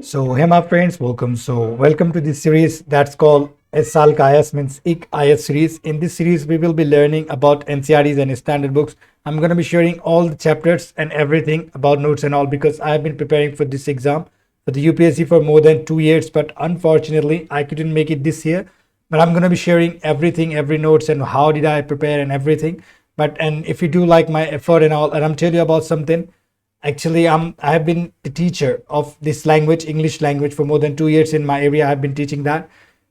So, hey my friends, welcome. Welcome to this series that's called Es Saal Ka IAS, means Ik IAS series. In this series, we will be learning about NCRTs and standard books. I'm going to be sharing all the chapters and everything about notes and all because I've been preparing for this exam for the UPSC for more than 2 years, but unfortunately, I couldn't make it this year. But I'm going to be sharing everything, every notes, and how did I prepare and everything. And if you do like my effort and all, and I'm telling you about something. Actually, I have been the teacher of this language, English language, for more than 2 years in my area. I've been teaching that,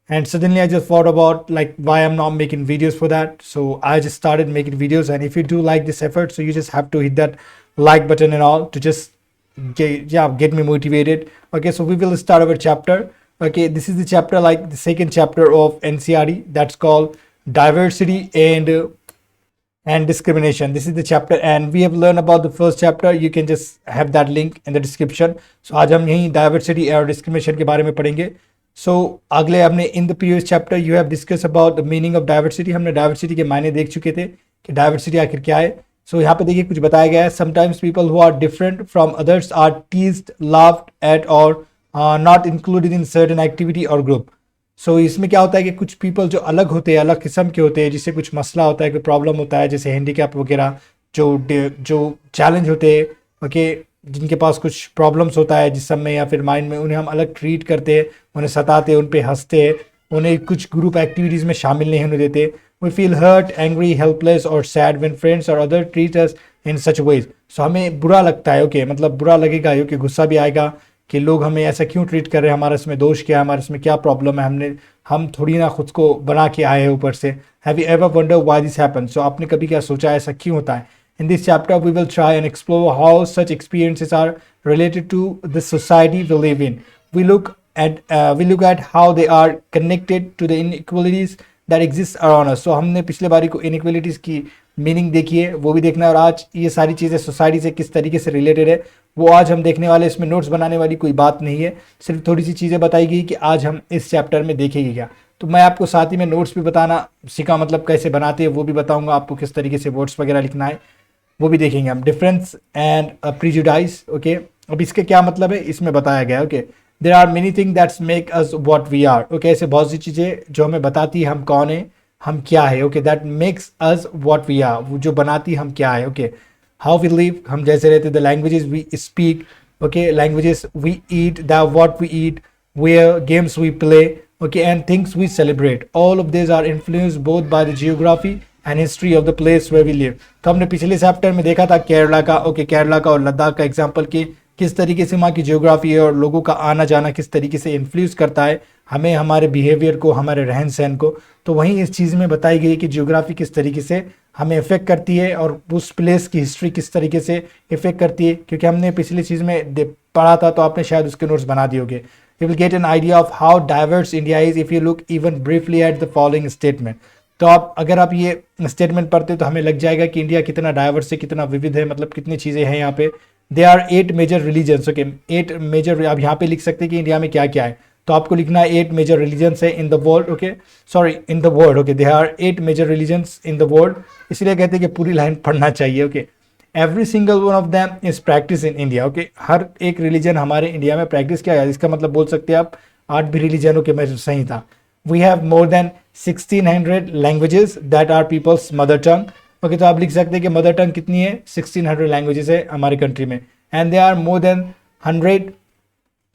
and suddenly I just thought about like why I'm not making videos for that. So I just started making videos. And if you do like this effort, so you just have to hit that like button and all to just get me motivated. Okay, so we will start our chapter. Okay, this is the chapter like the second chapter of NCRT that's called diversity and discrimination. This is the chapter and we have learned about the first chapter. You can just have that link in the description. So आज हम यही diversity और discrimination के बारे में पढ़ेंगे. So अगले हमने in the previous chapter you have discussed about the meaning of diversity. हमने diversity के मायने देख चुके थे कि diversity आखिर क्या है. So यहाँ पे देखिए कुछ बताया गया है. Sometimes people who are different from others are teased, laughed at or not included in certain activity or group. इसमें क्या होता है कि कुछ पीपल जो अलग होते हैं, अलग किस्म के होते हैं, जिससे कुछ मसला होता है, कोई प्रॉब्लम होता है, जैसे हैंडीकैप वगैरह, जो चैलेंज होते हैं, ओके, जिनके पास कुछ प्रॉब्लम्स होता है जिसम में या फिर माइंड में, उन्हें हम अलग ट्रीट करते हैं, उन्हें सताते हैं, उन पे हंसते हैं, उन्हें कुछ ग्रुप एक्टिविटीज़ में शामिल नहीं होने देते. We feel hurt, angry, helpless और सैड व्हेन फ्रेंड्स और other treat us in such ways. हमें बुरा लगता है, ओके, मतलब बुरा लगेगा, ओके, गुस्सा भी आएगा कि लोग हमें ऐसा क्यों ट्रीट कर रहे हैं, हमारा इसमें दोष क्या है, हमारे इसमें क्या प्रॉब्लम है, हम थोड़ी ना खुद को बना के आए हैं ऊपर से. Have you ever wonder why this happen. आपने कभी क्या सोचा है ऐसा क्यों होता है. In this chapter we will try and explore how such experiences are related to the society we live in. We look at how they are connected to the inequalities that exist around us. हमने पिछले बारी को inequalities की meaning देखी है, वो भी देखना है, और आज ये सारी चीज़ें सोसाइटी से किस तरीके से रिलेटेड है वो आज हम देखने वाले. इसमें नोट्स बनाने वाली कोई बात नहीं है, सिर्फ थोड़ी सी चीज़ें बताई गई कि आज हम इस चैप्टर में देखेंगे क्या. तो मैं आपको साथ ही में नोट्स भी बताना सीखा, मतलब कैसे बनाते हैं वो भी बताऊंगा आपको, किस तरीके से वर्ड्स वगैरह लिखना है वो भी देखेंगे हम. Difference and प्रीजुडाइज. ओके, अब इसके क्या मतलब है इसमें बताया गया. Okay, there are many thing that's make us what we are. Okay, ऐसे बहुत सी चीज़ें जो हमें बताती है हम कौन है, हम क्या है. Okay, that makes us what we are, जो बनाती हम क्या है. ओके, हाउ वी लिव, हम जैसे रहते, the languages we speak, okay, languages we eat, the what we eat, wear, games we play, okay, and things we celebrate. All of this are influenced both by the geography and history of the place where we live. तो हमने पिछले chapter में देखा था केरला का, okay, Kerala का और लद्दाख का एग्जाम्पल कि किस तरीके से वहाँ की जियोग्राफी और लोगों का आना जाना किस तरीके से इन्फ्लुएंस करता है हमें, हमारे बिहेवियर को, हमारे रहन सहन को. तो वहीं इस चीज़ में बताई गई कि जियोग्राफी किस तरीके से हमें इफ़ेक्ट करती है और उस प्लेस की हिस्ट्री किस तरीके से इफ़ेक्ट करती है, क्योंकि हमने पिछली चीज़ में पढ़ा था, तो आपने शायद उसके नोट्स बना दिए होंगे. You will get an idea of how diverse India is if you look even briefly at the following statement. तो आप अगर आप ये स्टेटमेंट पढ़ते तो हमें लग जाएगा कि इंडिया कितना डाइवर्स है, कितना विविध है, मतलब कितनी चीज़ें हैं यहाँ पे. They are 8 major religions. Okay, 8 major, आप यहाँ पे लिख सकते हैं कि इंडिया में क्या क्या है, तो आपको लिखना है 8 मेजर रिलीजन्स है in the world. Okay, sorry, in the world. Okay, they are 8 major religions in the world. इसलिए कहते हैं कि पूरी लाइन पढ़ना चाहिए. Okay, every single one of them is practice in India. Okay, हर एक रिलीजन हमारे इंडिया में प्रैक्टिस किया है. इसका मतलब बोल सकते हैं आप 8 भी रिलीजनों के, मैं सही था. We have more than 1600 languages that are people's mother tongue. Okay, तो आप लिख सकते हैं कि मदर टंग कितनी है, 1600 लैंग्वेजेस है हमारे कंट्री में. And they are more than 100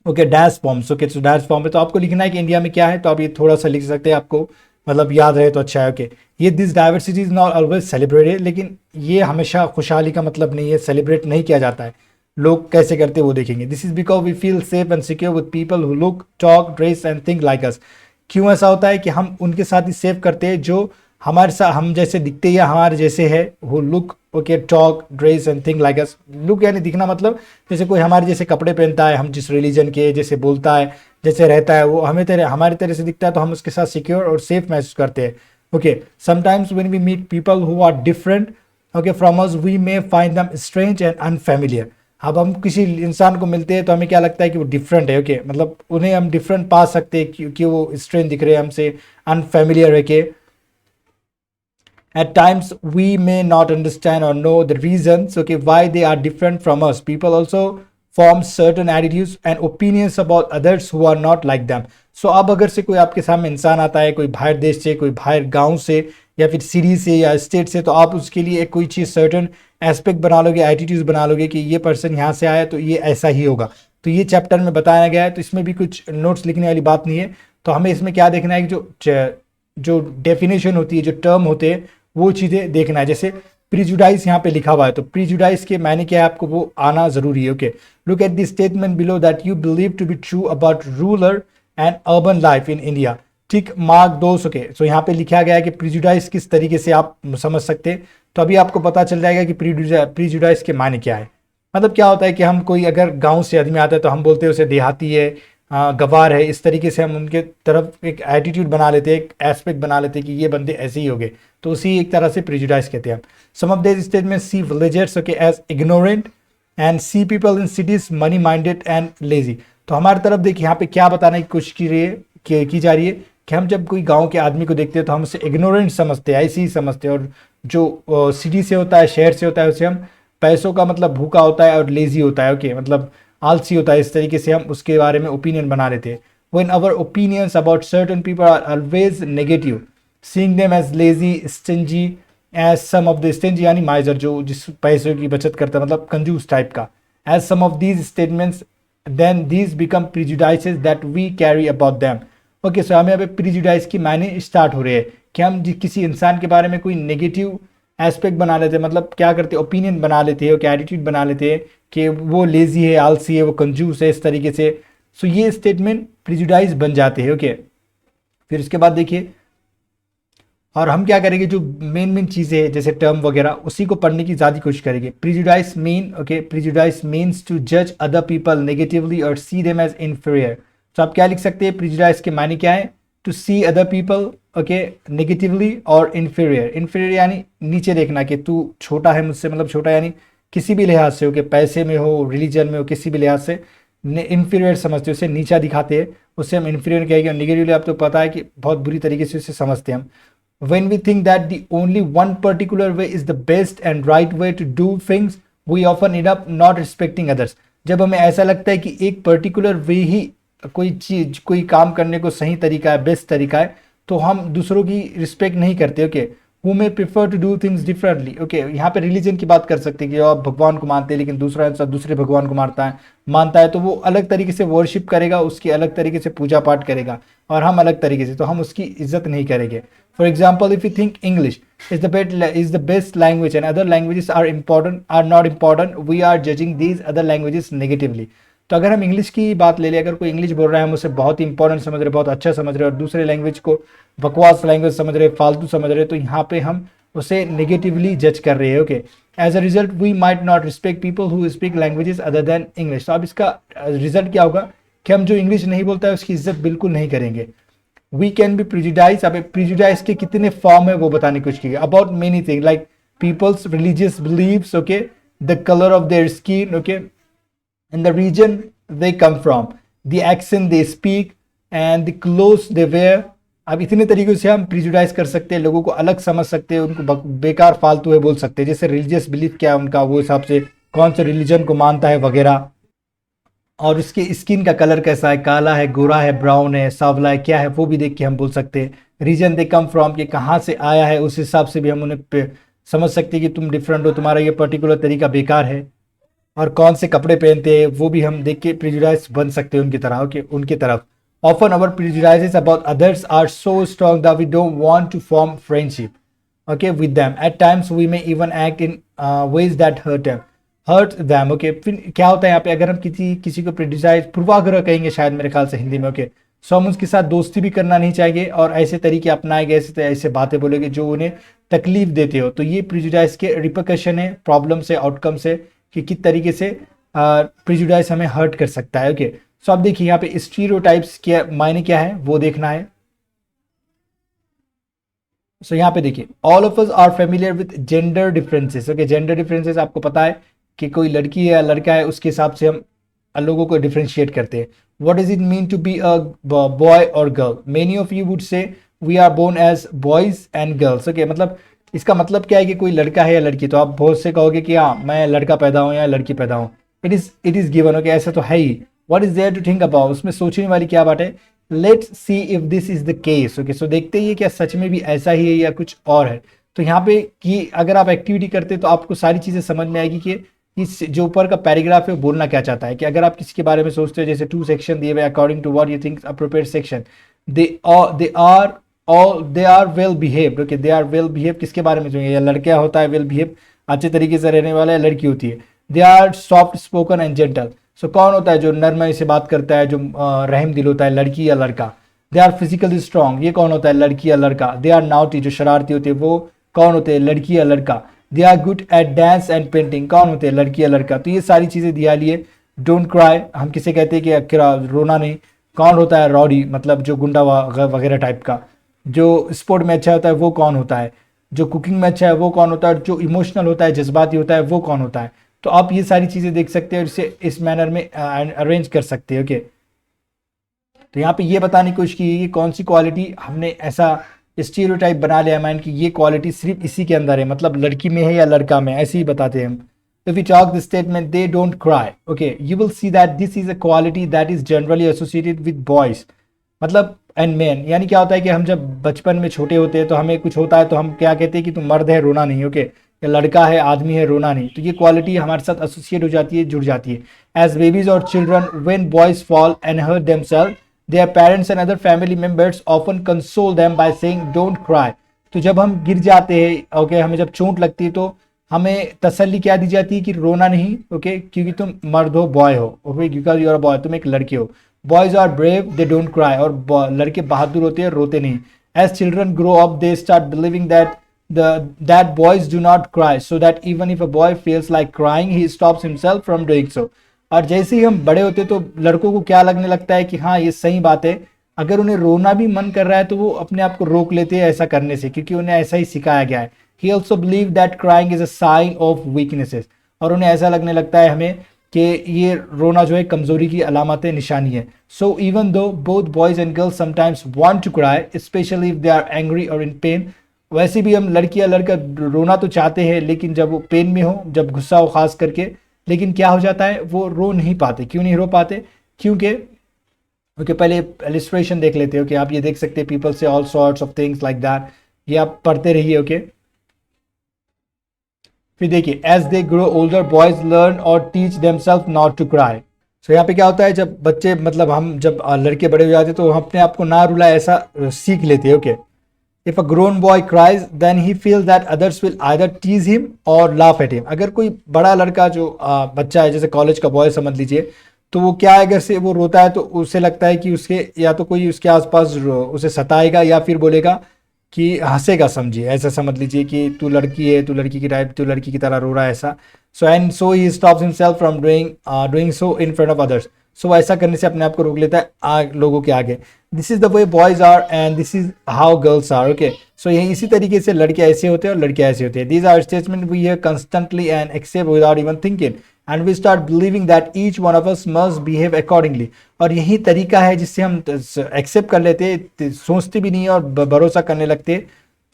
okay dash forms. Okay, तो डैश फॉर्म है, तो आपको लिखना है कि इंडिया में क्या है, तो आप ये थोड़ा सा लिख सकते हैं, आपको मतलब याद रहे तो अच्छा है. ओके, ये this diversity is not always celebrated, लेकिन ये हमेशा खुशहाली का मतलब नहीं है, सेलिब्रेट नहीं किया जाता है. लोग कैसे करते हैं वो देखेंगे. This is because we feel safe and secure with people who look, talk, dress and think like us. क्यों ऐसा होता है कि हम उनके साथ ही सेव करते हैं जो हमारे साथ हम जैसे दिखते हैं या हमारे जैसे है. वो look, okay, talk, dress and thing like us. Look यानी दिखना, मतलब जैसे कोई हमारे जैसे कपड़े पहनता है, हम जिस रिलीजन के, जैसे बोलता है, जैसे रहता है, वो हमारी तरह से दिखता है, तो हम उसके साथ सिक्योर और सेफ महसूस करते हैं. Okay, sometimes when we meet people who are different, okay, from us, we may find them strange and unfamiliar. अब हम किसी इंसान को मिलते हैं तो हमें क्या लगता है कि वो डिफरेंट है. ओके, मतलब उन्हें हम डिफरेंट पा सकते हैं क्योंकि वो स्ट्रेंज दिख रहे हैं हमसे, अनफेमिलियर है के. At times, we may not understand or know the reasons, okay, why they are different from us. People also form certain attitudes and opinions about others who are not like them. So अब अगर से कोई आपके सामने इंसान आता है, कोई बाहर देश से, कोई बाहर गांव से या फिर सिटी से या स्टेट से, तो आप उसके लिए एक कोई चीज़ सर्टन एस्पेक्ट बना लोगे, एटीट्यूड बना लोगे कि ये पर्सन यहाँ से आया तो ये ऐसा ही होगा। तो ये चैप्टर में बताया गया है, तो इसमें भी कुछ नोट्स लिखने वाली बात नहीं है। तो हमें इसमें क्या देखना है कि जो डेफिनेशन होती है, जो टर्म होते हैं, वो चीज़ें देखना है। जैसे प्रीजुडाइस यहाँ पे लिखा हुआ है, तो प्रीजुडाइस के मायने क्या है आपको वो आना जरूरी है। Okay, look at the statement below that you believe to be true about rural and urban life in India. ठीक, मार्क 2। ओके, सो यहाँ पे लिखा गया है कि प्रीजुडाइस किस तरीके से आप समझ सकते हैं। तो अभी आपको पता चल जाएगा कि प्रीजुडाइस के मायने क्या है। मतलब क्या होता है कि हम कोई अगर गांव से आदमी आता है तो हम बोलते हैं उसे देहाती है, गवार है, इस तरीके से हम उनके तरफ एक एटीट्यूड बना लेते हैं, एक एस्पेक्ट बना लेते हैं कि ये बंदे ऐसे ही हो गए, तो उसी एक तरह से प्रिजुडाइज कहते हैं। Some of this statement see villagers okay as ignorant and see people in cities money minded and lazy. तो हमारी तरफ देखिए यहाँ पे क्या बताने की कोशिश की जा रही है कि हम जब कोई गाँव के आदमी को देखते हैं तो हम उसे इग्नोरेंट समझते हैं, ऐसे ही समझते हैं। और जो सिटी से होता है, शहर से होता है, उसे हम पैसों का मतलब भूखा होता है और लेजी होता है। ओके, मतलब आलसी होता है, इस तरीके से हम उसके बारे में ओपिनियन बना लेते हैं। When our opinions about certain people are always negative, seeing them as lazy, stingy, as some of the stingy यानी miser जो जिस पैसों की बचत करता है, मतलब कंजूस टाइप का, as some of these statements, then these become prejudices that we carry about them. Okay, so हमें यहाँ पे prejudice की मायने स्टार्ट हो रहे हैं कि हम किसी इंसान के बारे में कोई नेगेटिव एस्पेक्ट बना लेते हैं, मतलब क्या करते हैं, ओपिनियन बना लेते हैं, क्या एटीट्यूड बना लेते हैं कि वो लेजी है, आलसी है, वो कंजूस है, इस तरीके से। सो ये स्टेटमेंट प्रिजुडाइज बन जाते हैं। ओके, फिर उसके बाद देखिए, और हम क्या करेंगे, जो मेन चीज़ें हैं जैसे टर्म वगैरह, उसी को पढ़ने की ज़्यादा कोशिश करेंगे। Prejudice mean, okay, prejudice means to जज अदर पीपल नेगेटिवली और सी देम एज इन्फीरियर। तो आप क्या लिख सकते हैं, प्रिजुडाइज के मायने क्या है, to see other people okay negatively और इन्फीरियर। इन्फीरियर यानी नीचे देखना कि तू छोटा है मुझसे, मतलब छोटा यानी किसी भी लिहाज से, ओके, पैसे में हो, रिलीजन में हो, किसी भी लिहाज से इन्फीरियर समझते हैं, उसे नीचा दिखाते हैं, उससे हम इन्फीरियर कहेंगे। और नेगेटिवली आप तो पता है कि बहुत बुरी तरीके से उसे समझते हैं हम। When we think that the only one particular way is the best and right way to do things, we often end up not respecting others. जब हमें ऐसा लगता है कि एक पर्टिकुलर वे ही कोई चीज, कोई काम करने को सही तरीका है, बेस्ट तरीका है, तो हम दूसरों की रिस्पेक्ट नहीं करते। Okay, who may prefer to do things differently. Okay, यहाँ पे रिलीजन की बात कर सकते हैं कि आप भगवान को मानते हैं लेकिन दूसरा इंसान दूसरे भगवान को मानता है, तो वो अलग तरीके से वर्शिप करेगा, उसकी अलग तरीके से पूजा पाठ करेगा, और हम अलग तरीके से, तो हम उसकी इज्जत नहीं करेंगे। For example, if you think English is the best language and other languages are not important, we are judging these other languages negatively. तो अगर हम इंग्लिश की बात ले लें, अगर कोई इंग्लिश बोल रहा है, हम उसे बहुत ही इंपॉर्टेंट समझ रहे, बहुत अच्छा समझ रहे, और दूसरे लैंग्वेज को बकवास लैंग्वेज समझ रहे, फालतू समझ रहे, तो यहाँ पे हम उसे नेगेटिवली जज कर रहे हैं। Okay, as a result we might not respect people who speak languages other than English. तो अब इसका रिजल्ट क्या होगा कि हम जो इंग्लिश नहीं बोलता है उसकी इज्जत बिल्कुल नहीं करेंगे। We can be prejudice. अब प्रिजुडाइज के कितने फॉर्म है वो बताने की कोशिश की, about many thing like people's religious beliefs, okay, the colour of their skin, okay, in the region they come from, the accent they speak and the clothes they wear. अब इतने तरीकों से हम प्रिजुडाइज कर सकते हैं, लोगों को अलग समझ सकते हैं, उनको बेकार फालतू है बोल सकते हैं। जैसे रिलीजियस बिलीफ क्या है उनका, वो हिसाब से कौन से रिलीजन को मानता है वगैरह, और उसके स्किन का कलर कैसा है, काला है, गोरा है, ब्राउन है, सांवला है, क्या है, वो भी देख के हम बोल सकते हैं। रीजन दे कम फ्रॉम, कि कहाँ से आया है, उस हिसाब से भी हम उन्हें समझ सकते हैं कि तुम डिफरेंट हो, तुम्हारा ये पर्टिकुलर तरीका बेकार है। और कौन से कपड़े पहनते हैं वो भी हम देख के प्रिजुडाइज बन सकते हैं उनकी तरह, ओके, उनकी तरफ। Often our prejudices about others are so strong that we don't want to form friendship, okay, with them. At times we may even act in ways that hurt them. Okay, फिर क्या होता है यहाँ पे, अगर हम किसी को प्रिजुडाइज, पूर्वाग्रह कहेंगे शायद मेरे ख्याल से हिंदी में, ओके, सो हम उसके साथ दोस्ती भी करना नहीं चाहिए, और ऐसे तरीके अपनाएंगे, ऐसे बातें बोलेंगे जो उन्हें तकलीफ देते हो। तो ये प्रिजुडाइज के रिपरकशन है, प्रॉब्लम से, आउटकम से, कि किस तरीके से प्रिजुडाइज हमें हर्ट कर सकता है। ओके, सो अब देखिए यहाँ पे स्टीरियोटाइप्स क्या मायने क्या है वो देखना है। सो यहाँ पे देखिए, all of us are familiar with gender differences. Okay, gender differences आपको पता है कि कोई लड़की है या लड़का है, उसके हिसाब से हम लोगों को डिफरेंशिएट करते हैं। What does it mean to be a boy और girl? Many of you would say we are born as boys and girls. Okay, मतलब इसका मतलब क्या है कि कोई लड़का है या लड़की, तो आप बहुत से कहोगे कि हाँ मैं लड़का पैदा हूँ या लड़की पैदा हूँ। इट इज गिवन, ओके, ऐसा तो है ही। What is there to think about, उसमें सोचने वाली क्या बात है। Let's see if this is the case, okay, so देखते ही क्या सच में भी ऐसा ही है या कुछ और है। तो यहाँ पे कि अगर आप एक्टिविटी करते तो आपको सारी चीजें समझ में आएगी कि इस जो ऊपर का पैराग्राफ है वो बोलना क्या चाहता है। कि अगर आप किसी के बारे में सोचते हो, जैसे 2 सेक्शन दिए हुए according to what you think appropriate section, they are well behaved, okay, they are well behave किसके बारे में जो है, लड़का होता है वेल बिहेव, अच्छे तरीके से रहने वाला है, लड़की होती है। They are soft spoken and gentle, so कौन होता है जो नरमाई से बात करता है, जो रहम दिल होता है, लड़की या लड़का। दे आर फिजिकली स्ट्रॉन्ग, ये कौन होता है, लड़की या लड़का। दे आर नाउटी, जो शरारती होते हैं, वो कौन होते हैं, लड़की या लड़का। They are good at dance and painting, कौन होते हैं, लड़की या लड़का। तो ये सारी चीज़ें दिया लिए। डोंट क्राई, हम किसे कहते हैं कि रोना नहीं, कौन होता है, रॉडी, मतलब जो गुंडा वगैरह टाइप का। जो स्पोर्ट में अच्छा होता है वो कौन होता है, जो कुकिंग में अच्छा है वो कौन होता है, जो इमोशनल होता है, जज्बाती होता है, वो कौन होता है। तो आप ये सारी चीज़ें देख सकते हैं और इसे इस मैनर में अरेंज कर सकते हैं, ओके। तो यहाँ पे ये बताने की कोशिश की कि कौन सी क्वालिटी हमने ऐसा स्टीरियोटाइप बना लिया माइंड कि ये क्वालिटी सिर्फ इसी के अंदर है, मतलब लड़की में है या लड़का में, ऐसे ही बताते हैं हम। If we talk this statement, they don't cry, okay, you will see that this is a quality that is generally associated with boys, मतलब एंड मैन। यानी क्या होता है कि हम जब बचपन में छोटे होते हैं तो हमें कुछ होता है तो हम क्या कहते हैं कि तुम मर्द है रोना नहीं, ओके, या लड़का है आदमी है रोना नहीं। तो ये क्वालिटी हमारे साथ एसोसिएट हो जाती है, जुड़ जाती है। एज बेबीज और children, when boys fall and hurt themselves, their parents and other family members often console them by saying don't cry. तो जब हम गिर जाते हैं, ओके, हमें जब चोट लगती है तो हमें तसल्ली क्या दी जाती है कि रोना नहीं, ओके, क्योंकि तुम मर्द हो, बॉय हो, okay, because you are boy, तुम एक लड़के हो। Boys are brave, they don't cry, और लड़के बहादुर होते हैं, रोते नहीं। As children grow up, they start believing that boys do not cry, so that even if a boy feels like crying, he stops himself from doing so. और जैसे ही हम बड़े होते तो लड़कों को क्या लगने लगता है कि हाँ ये सही बात है, अगर उन्हें रोना भी मन कर रहा है तो वो अपने आप को रोक लेते हैं ऐसा करने से, क्योंकि उन्हें ऐसा ही सिखाया गया है। He also believe that crying is a sign of weaknesses, और उन्हें ऐसा लगने लगता है हमें कि ये रोना जो है कमजोरी की अलामत है, निशानी है। So even though both boys and girls sometimes want to cry, especially if they are angry or in pain, वैसे भी हम लड़की या लड़का रोना तो चाहते हैं, लेकिन जब वो पेन में हो, जब गुस्सा हो खास करके, लेकिन क्या हो जाता है वो रो नहीं पाते। क्यों नहीं रो पाते, क्योंकि ओके, पहले इलिस्ट्रेशन देख लेते हो कि आप ये देख सकते हैं, पीपल से all sorts of things like that, ये आप पढ़ते रहिए, ओके। फिर देखिए, as they grow older boys learn और teach themselves not to cry. So यहाँ पे क्या होता है, जब बच्चे मतलब हम जब लड़के बड़े हो जाते हैं तो हम अपने आप को ना रुलाए ऐसा सीख लेते हैं, okay. If a grown boy cries, then he feels that others will either tease him or laugh at him. अगर कोई बड़ा लड़का जो बच्चा है, जैसे कॉलेज का बॉय समझ लीजिए, तो वो क्या है, अगर से वो रोता है तो उसे लगता है कि उसके या तो कोई उसके आसपास उसे सताएगा या फिर बोलेगा कि हंसेगा, समझिए, ऐसा समझ लीजिए कि तू लड़की है, तू लड़की की टाइप, तू लड़की की तरह रो रहा है, ऐसा। So he stops himself from doing so in front of others. So ऐसा करने से अपने आप को रोक लेता है लोगों के आगे। This is the way boys are and this is how girls are, okay. So यही इसी तरीके से लड़के ऐसे होते हैं और लड़कियां ऐसे होते हैं। These are statement we hear constantly and accept without even thinking, and we start believing that each one of us must behave accordingly. और यही तरीका है जिससे हम एक्सेप्ट कर लेते, सोचते भी नहीं और भरोसा करने लगते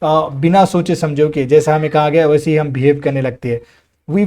बिना सोचे समझो कि जैसा हमें कहा गया वैसे ही हम बिहेव करने लगते हैं। We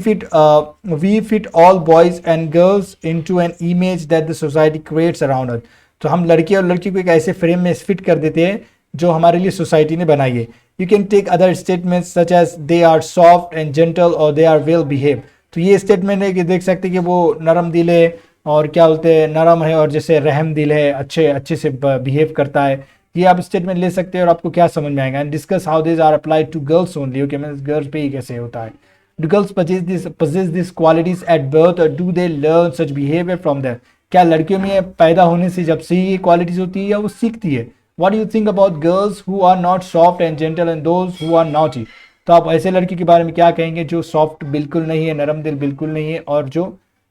fit all boys and girls into an image that the society creates around us. तो हम लड़के और लड़की को एक ऐसे फ्रेम में फिट कर देते हैं जो हमारे लिए सोसाइटी ने बनाई है। You can take other statements such as they are soft and gentle or they are well behaved. तो ये स्टेटमेंट है कि देख सकते हैं कि वो नरम दिल है और क्या बोलते हैं नरम है, और जैसे रहम दिल है, अच्छे से बिहेव करता है। ये आप स्टेटमेंट ले सकते हैं और आपको क्या समझ में आएगा। And discuss how this are applied to girls only, okay, means girls पे ही कैसे होता है। Do girls possess these qualities at birth or do they learn such behavior from them? क्या लड़कियों में पैदा होने से जब से ये क्वालिटीज होती है या वो सीखती है? What do you think about girls who are not soft and gentle and those who are naughty? तो आप ऐसे लड़की के बारे में क्या कहेंगे जो सॉफ्ट बिल्कुल नहीं है, नरम दिल बिल्कुल नहीं है, और जो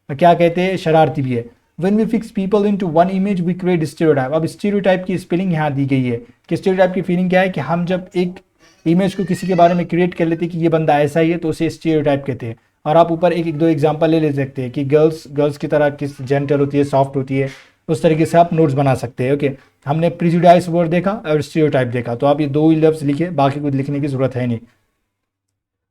क्या कहते हैं शरारती भी है। When we fix people into one image, we create stereotype. अब stereotype की स्पेलिंग यहाँ दी गई है कि stereotype की फीलिंग क्या है कि हम जब एक इमेज को किसी के बारे में क्रिएट कर लेते हैं कि ये बंदा ऐसा ही है, तो उसे स्टीरियोटाइप कहते हैं। और आप ऊपर एक दो एग्जांपल ले सकते हैं कि गर्ल्स की तरह किस जेंटल होती है, सॉफ्ट होती है, उस तरीके से आप नोट्स बना सकते हैं, ओके। हमने प्रिजुडाइज वर्ड देखा और स्टीरियोटाइप देखा, तो आप ये दो ही लफ्ज लिखे, बाकी कुछ लिखने की जरूरत है नहीं।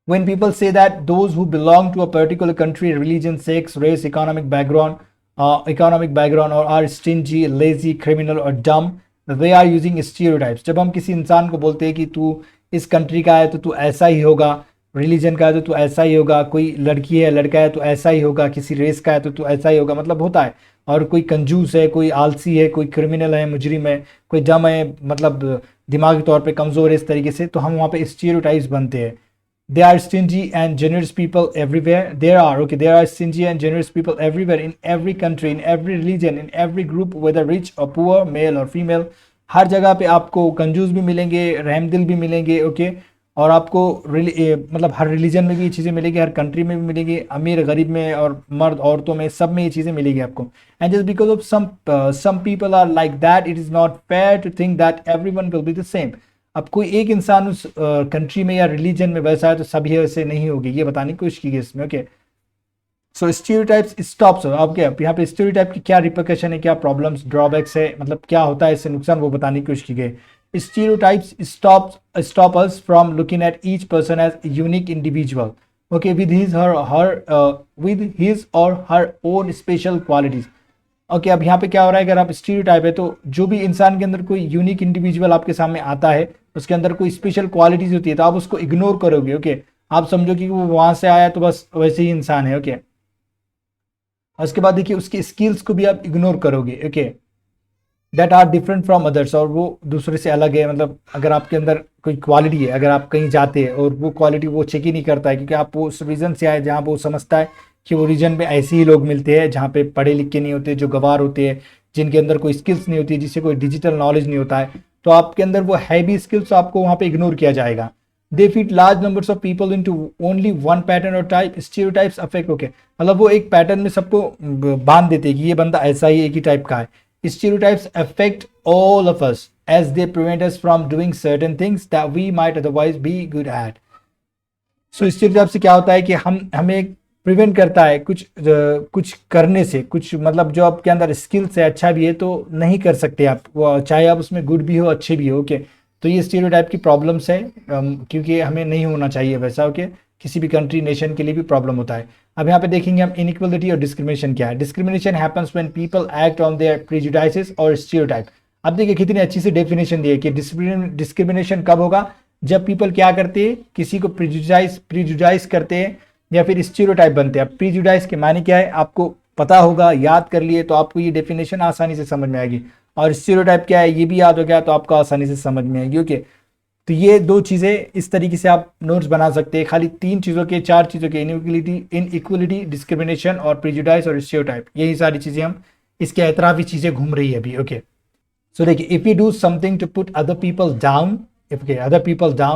when people say that those who belong to a particular country, religion, sex, race, economic background or are stingy, lazy, criminal or dumb, they are using stereotypes. जब हम किसी इंसान को बोलते हैं कि तू इस कंट्री का है तो तू ऐसा ही होगा, रिलीजन का है तो तू ऐसा ही होगा, कोई लड़की है लड़का है तो ऐसा ही होगा, किसी रेस का है तो तू ऐसा ही होगा, मतलब होता है। और कोई कंजूस है, कोई आलसी है, कोई क्रिमिनल है, मुजरिम है, कोई डम है, मतलब दिमागी तौर पे कमज़ोर है, इस तरीके से तो हम वहाँ पे स्टीरियोटाइप्स बनते हैं। They are stingy and generous people everywhere. There are stingy and generous people everywhere, in every country, in every religion, in every group, whether rich or poor, male or female. हर जगह पे आपको कंजूस भी मिलेंगे, रहमदिल भी मिलेंगे, ओके। और आपको मतलब हर रिलीजन में भी ये चीज़ें मिलेगी, हर कंट्री में भी मिलेगी, अमीर गरीब में और मर्द औरतों में, सब में ये चीज़ें मिलेगी आपको। And just because of some people are like that, it is not fair to think that everyone will be the same. अब कोई एक इंसान उस कंट्री में या रिलीजन में वैसा है तो सभी वैसे नहीं होगी, ये बताने की कोशिश की गई इसमें, ओके। सो स्टीरियोटाइप्स स्टॉप्स, अब क्या यहाँ पे स्टीरियोटाइप की क्या रिपरकशन है, क्या प्रॉब्लम्स ड्रॉबैक्स है, मतलब क्या होता है इससे नुकसान, वो बताने की कोशिश की गई। Stereotypes stop us from looking at each person as a unique individual, okay, with his or her own special qualities. Okay अब यहाँ पे क्या हो रहा है, अगर आप स्टीरियोटाइप है तो जो भी इंसान के अंदर कोई यूनिक इंडिविजुअल आपके सामने आता है, उसके अंदर कोई स्पेशल क्वालिटीज होती है, तो आप उसको इग्नोर करोगे, ओके। आप समझो कि वो वहां से आया तो बस वैसे ही इंसान है, ओके। उसके बाद देखिए उसकी स्किल्स को भी आप इग्नोर करोगे, okay, that are different from others, और वो दूसरे से अलग है। मतलब अगर आपके अंदर कोई क्वालिटी है, अगर आप कहीं जाते हैं और वो क्वालिटी वो चेक ही नहीं करता है, क्योंकि आप वो उस रीजन से आए जहाँ वो समझता है कि वो रीजन में ऐसे ही लोग मिलते हैं जहाँ पे पढ़े लिखे नहीं होते, जो गवार होते हैं, जिनके अंदर कोई स्किल्स नहीं होती, जिससे कोई डिजिटल नॉलेज नहीं होता है, तो आपके अंदर वो है भी स्किल्स, तो आपको वहाँ पे इग्नोर किया जाएगा। दे fit large numbers of people into only one pattern और टाइप, स्टीरियोटाइप्स अफेक्ट, ओके, मतलब वो एक पैटर्न में सबको बांध देते हैं कि ये बंदा ऐसा ही एक ही टाइप का है। Stereotypes affect all of us as they prevent us from doing certain things that we might otherwise be good at. So stereotype से क्या होता है कि हमें प्रिवेंट करता है कुछ करने से, कुछ मतलब जो आपके अंदर स्किल्स है, अच्छा भी है तो नहीं कर सकते आप, वो चाहे आप उसमें गुड भी हो, अच्छे भी हो, ओके। तो ये स्टीरियोटाइप की प्रॉब्लम्स है, क्योंकि हमें नहीं होना चाहिए वैसा, ओके। किसी भी कंट्री नेशन के लिए भी प्रॉब्लम होता है। अब यहाँ पे देखेंगे हम इनइक्वालिटी और डिस्क्रिमिनेशन क्या है। Discrimination happens when people act on their prejudices और स्टीरियोटाइप। अब देखिए कितनी अच्छी सी डेफिनेशन दी है कि डिस्क्रिमिनेशन कब होगा, जब पीपल क्या करते हैं, किसी को प्रिजुडाइज करते हैं या फिर स्टीरियोटाइप बनते हैं। अब प्रिजुडाइज के माने क्या है आपको पता होगा, याद कर लिए तो आपको ये डेफिनेशन आसानी से समझ में आएगी, और स्टीरियोटाइप क्या है ये भी याद हो गया तो आपको आसानी से समझ में आएगी, ओके। तो ये दो चीज़ें इस तरीके से आप नोट्स बना सकते हैं, खाली चार चीज़ों के इनइक्वलिटी, डिस्क्रिमिनेशन और प्रेजुडाइस और स्टीरियोटाइप, यही सारी चीज़ें हम इसके एतराफ़ी चीज़ें घूम रही है अभी, ओके। सो देखिए, if you do something to put other people down,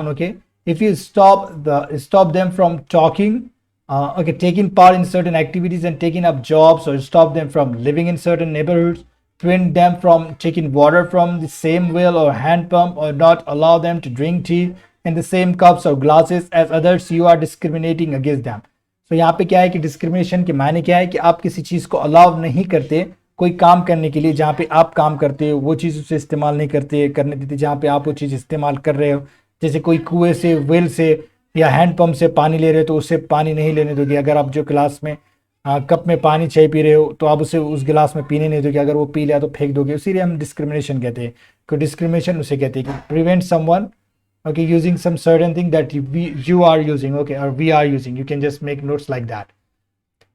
okay, if you stop them from talking, taking part in certain activities and taking up jobs, or stop them from living in certain neighborhoods, prevent them from taking water from the same well or hand pump, or not allow them to drink tea in the same cups or glasses as others, you are discriminating against them. So यहाँ पे क्या है कि discrimination के मायने क्या है कि आप किसी चीज़ को अलाउ नहीं करते कोई काम करने के लिए, जहाँ पे आप काम करते हो वो चीज़ उसे इस्तेमाल नहीं करने देते जहाँ पे आप वो चीज़ इस्तेमाल कर रहे हो। जैसे कोई कुएं से, वेल से या हैंड पंप से पानी ले रहे हो तो उससे पानी नहीं लेने दोगे। अगर आप जो क्लास में कप में पानी चाय पी रहे हो तो आप उसे उस गिलास में पीने नहीं दोगे, अगर वो पी लिया तो फेंक दोगे। इसीलिए हम डिस्क्रिमिनेशन कहते हैं, कि डिस्क्रिमिनेशन उसे कहते हैं कि prevent someone, okay, using some certain thing that you are using, okay, और we are using, you can just make notes like that.